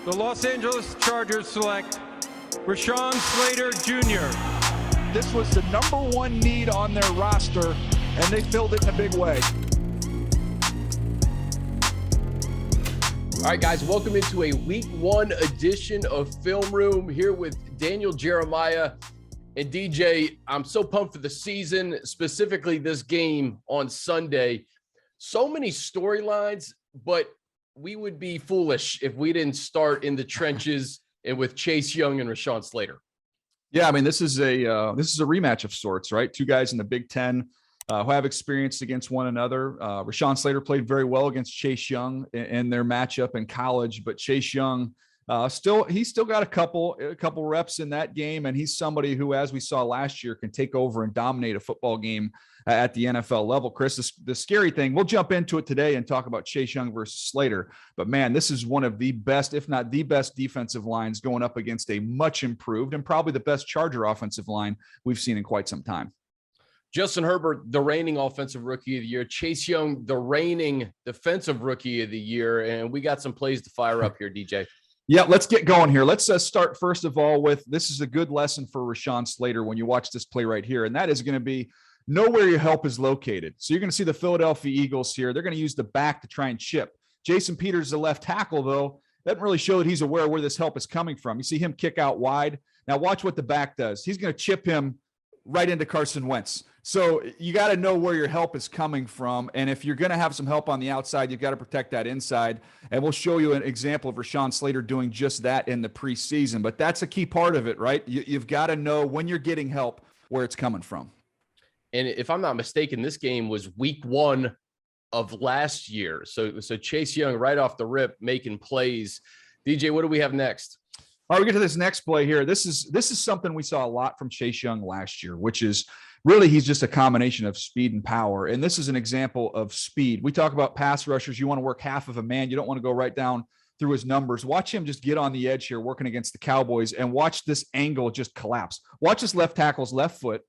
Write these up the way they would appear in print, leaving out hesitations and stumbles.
The Los Angeles Chargers select Rashawn Slater Jr. This was the number one need on their roster, and they filled it in a big way. All right, guys, welcome into a week one edition of Film Room here with Daniel Jeremiah and DJ. I'm so pumped for the season, specifically this game on Sunday. So many storylines, but we would be foolish if we didn't start in the trenches and with Chase Young and Rashawn Slater. Yeah, I mean, this is a rematch of sorts, right? Two guys in the Big Ten who have experience against one another. Rashawn Slater played very well against Chase Young in their matchup in college, but Chase Young he's still got a couple reps in that game, and he's somebody who, as we saw last year, can take over and dominate a football game at the NFL level. Chris, the scary thing, we'll jump into it today and talk about Chase Young versus Slater, but man, this is one of the best, if not the best, defensive lines going up against a much improved and probably the best Charger offensive line we've seen in quite some time. Justin Herbert, the reigning offensive rookie of the year. Chase Young, the reigning defensive rookie of the year. And we got some plays to fire up here, DJ. Yeah, let's get going here. Let's start first of all with, this is a good lesson for Rashawn Slater when you watch this play right here. And that is going to be know where your help is located. So you're going to see the Philadelphia Eagles here. They're going to use the back to try and chip. Jason Peters, the left tackle, though, doesn't really show that he's aware of where this help is coming from. You see him kick out wide. Now watch what the back does. He's going to chip him right into Carson Wentz. So you got to know where your help is coming from. And if you're going to have some help on the outside, you've got to protect that inside. And we'll show you an example of Rashawn Slater doing just that in the preseason. But that's a key part of it, right? You've got to know when you're getting help where it's coming from. And if I'm not mistaken, this game was week one of last year. So Chase Young right off the rip making plays. DJ, what do we have next? All right, we get to this next play here. This is something we saw a lot from Chase Young last year, which is really he's just a combination of speed and power. And this is an example of speed. We talk about pass rushers. You want to work half of a man. You don't want to go right down through his numbers. Watch him just get on the edge here working against the Cowboys and watch this angle just collapse. Watch this left tackle's left foot.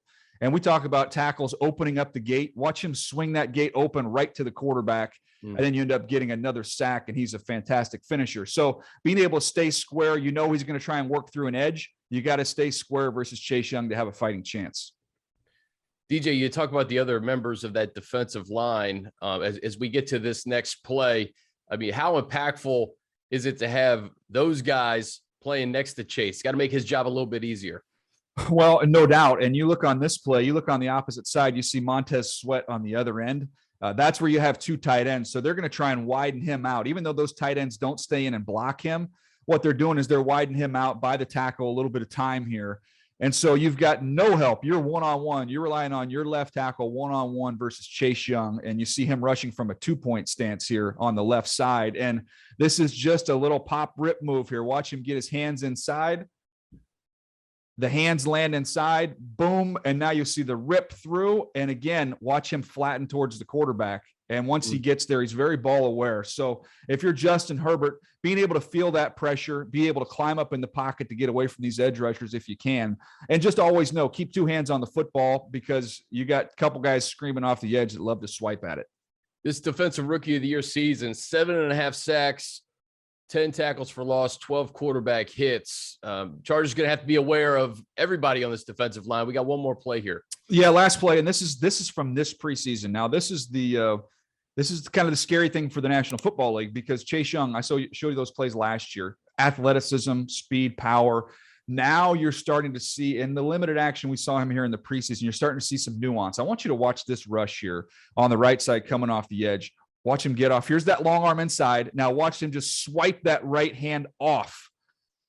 And we talk about tackles opening up the gate. Watch him swing that gate open right to the quarterback. And then you end up getting another sack, and he's a fantastic finisher. So being able to stay square, you know he's going to try and work through an edge. You got to stay square versus Chase Young to have a fighting chance. DJ, you talk about the other members of that defensive line as we get to this next play. I mean, how impactful is it to have those guys playing next to Chase? Got to make his job a little bit easier. Well, no doubt. And you look on this play, you look on the opposite side, you see Montez Sweat on the other end. That's where you have two tight ends. So they're going to try and widen him out. Even though those tight ends don't stay in and block him, what they're doing is they're widening him out by the tackle a little bit of time here. And so you've got no help. You're one-on-one. You're relying on your left tackle one-on-one versus Chase Young. And you see him rushing from a two-point stance here on the left side. And this is just a little pop rip move here. Watch him get his hands inside. The hands land inside, boom, and now you see the rip through. And again, watch him flatten towards the quarterback. And once he gets there, he's very ball aware. So if you're Justin Herbert, being able to feel that pressure, be able to climb up in the pocket to get away from these edge rushers if you can, and just always know, keep two hands on the football because you got a couple guys screaming off the edge that love to swipe at it. This defensive rookie of the year season, 7.5 sacks, 10 tackles for loss, 12 quarterback hits. Chargers going to have to be aware of everybody on this defensive line. We got one more play here. Yeah, last play, and this is from this preseason. Now, this is kind of the scary thing for the National Football League because Chase Young, I showed you those plays last year. Athleticism, speed, power. Now you're starting to see, in the limited action we saw him here in the preseason, you're starting to see some nuance. I want you to watch this rush here on the right side coming off the edge. Watch him get off. Here's that long arm inside. Now watch him just swipe that right hand off.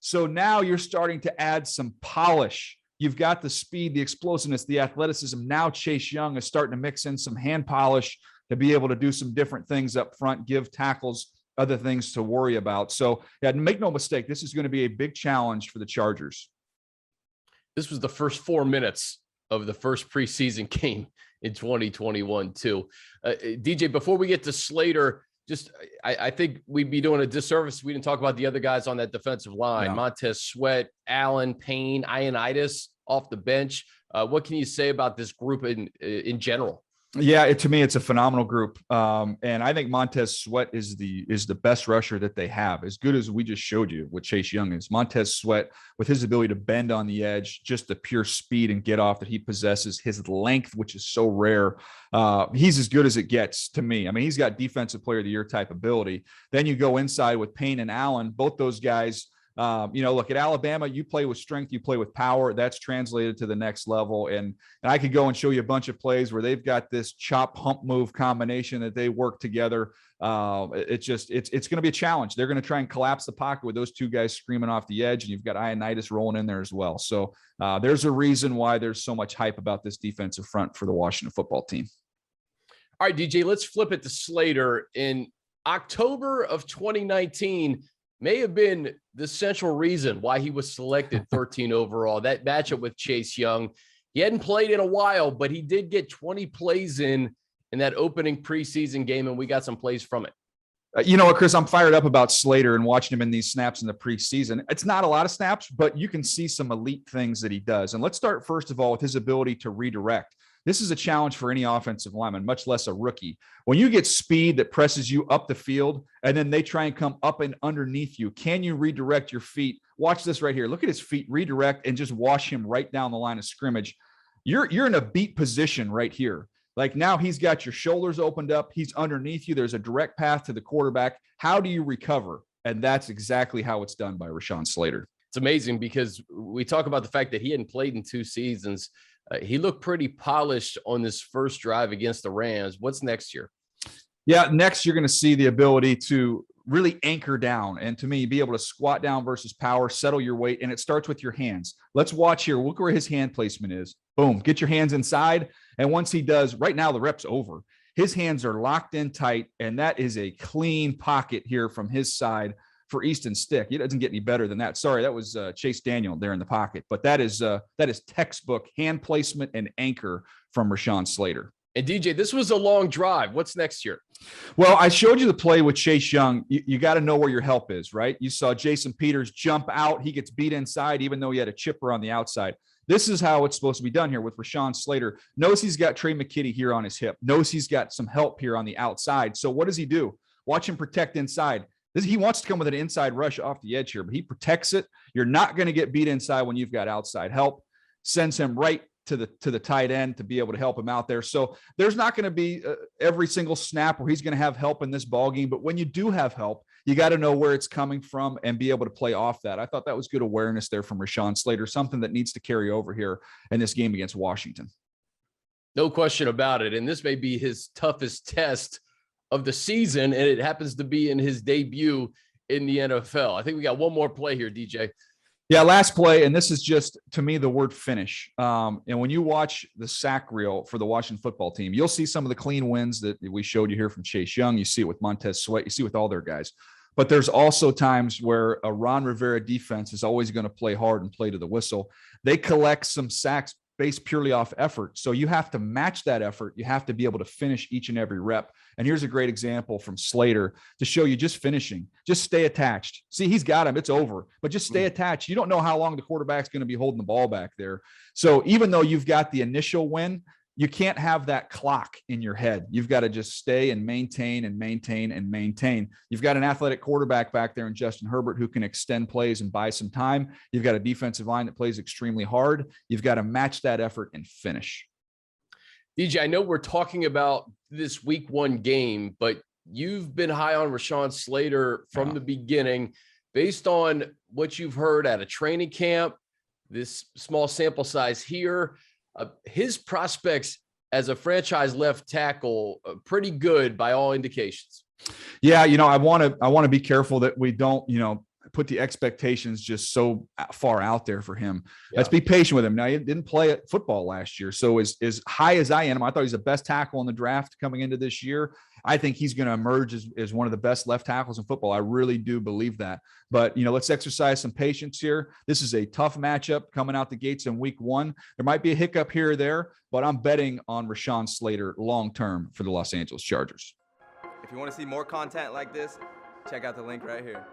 So now you're starting to add some polish. You've got the speed, the explosiveness, the athleticism. Now Chase Young is starting to mix in some hand polish to be able to do some different things up front, give tackles other things to worry about. So yeah, make no mistake, this is going to be a big challenge for the Chargers. This was the first 4 minutes of the first preseason game in 2021 too. DJ, before we get to Slater, I think we'd be doing a disservice if we didn't talk about the other guys on that defensive line. Yeah. Montez Sweat, Allen, Payne, Ioannidis off the bench. What can you say about this group in general? Yeah, to me, it's a phenomenal group. And I think Montez Sweat is the best rusher that they have. As good as we just showed you what Chase Young is, Montez Sweat, with his ability to bend on the edge, just the pure speed and get off that he possesses, his length, which is so rare. He's as good as it gets to me. I mean, he's got defensive player of the year type ability. Then you go inside with Payne and Allen, both those guys. Look, at Alabama, you play with strength, you play with power. That's translated to the next level. And I could go and show you a bunch of plays where they've got this chop hump move combination that they work together. It's going to be a challenge. They're going to try and collapse the pocket with those two guys screaming off the edge, and you've got Ioannidis rolling in there as well. So there's a reason why there's so much hype about this defensive front for the Washington football team. All right, DJ, let's flip it to Slater. In October of 2019, may have been the central reason why he was selected 13 overall. That matchup with Chase Young. He hadn't played in a while, but he did get 20 plays in that opening preseason game, and we got some plays from it. You know what, Chris, I'm fired up about Slater and watching him in these snaps in the preseason. It's not a lot of snaps, but you can see some elite things that he does. And let's start, first of all, with his ability to redirect. This is a challenge for any offensive lineman, much less a rookie. When you get speed that presses you up the field and then they try and come up and underneath you, can you redirect your feet? Watch this right here. Look at his feet redirect and just wash him right down the line of scrimmage. You're in a beat position right here. Like now he's got your shoulders opened up. He's underneath you. There's a direct path to the quarterback. How do you recover? And that's exactly how it's done by Rashawn Slater. It's amazing because we talk about the fact that he hadn't played in 2 seasons. He looked pretty polished on this first drive against the Rams. What's next year? Yeah, next you're going to see the ability to really anchor down and, to me, be able to squat down versus power, settle your weight, and it starts with your hands. Let's watch here. Look where his hand placement is. Boom. Get your hands inside. And once he does, right now the rep's over. His hands are locked in tight, and that is a clean pocket here from his side for Easton Stick. It doesn't get any better than that. Sorry, that was Chase Daniel there in the pocket. But that is textbook hand placement and anchor from Rashawn Slater. And DJ, this was a long drive. What's next year? Well, I showed you the play with Chase Young. You got to know where your help is, right? You saw Jason Peters jump out. He gets beat inside, even though he had a chipper on the outside. This is how it's supposed to be done here with Rashawn Slater. Knows he's got Trey McKitty here on his hip. Knows he's got some help here on the outside. So what does he do? Watch him protect inside. He wants to come with an inside rush off the edge here, but he protects it. You're not going to get beat inside when you've got outside help. Sends him right to the tight end to be able to help him out there. So there's not going to be every single snap where he's going to have help in this ball game. But when you do have help, you got to know where it's coming from and be able to play off that. I thought that was good awareness there from Rashawn Slater, something that needs to carry over here in this game against Washington. No question about it. And this may be his toughest test of the season, and it happens to be in his debut in the NFL. I think we got one more play here, DJ. Yeah, last play, and this is just, to me, the word finish. And when you watch the sack reel for the Washington football team, you'll see some of the clean wins that we showed you here from Chase Young. You see it with Montez Sweat. You see it with all their guys. But there's also times where a Ron Rivera defense is always going to play hard and play to the whistle. They collect some sacks based purely off effort. So you have to match that effort. You have to be able to finish each and every rep. And here's a great example from Slater to show you just finishing. Just stay attached. See, he's got him. It's over. But just stay attached. You don't know how long the quarterback's going to be holding the ball back there. So even though you've got the initial win, you can't have that clock in your head. You've got to just stay and maintain and maintain and maintain. You've got an athletic quarterback back there in Justin Herbert who can extend plays and buy some time. You've got a defensive line that plays extremely hard. You've got to match that effort and finish. DJ, I know we're talking about this week 1 game, but you've been high on Rashawn Slater from the beginning. Based on what you've heard at a training camp, this small sample size here, his prospects as a franchise left tackle, pretty good by all indications. Yeah, I want to be careful that we don't, put the expectations just so far out there for him. Yeah. Let's be patient with him. Now, he didn't play at football last year. So as high as I am, I thought he's the best tackle in the draft coming into this year. I think he's going to emerge as one of the best left tackles in football. I really do believe that. But, let's exercise some patience here. This is a tough matchup coming out the gates in week 1. There might be a hiccup here or there, but I'm betting on Rashawn Slater long-term for the Los Angeles Chargers. If you want to see more content like this, check out the link right here.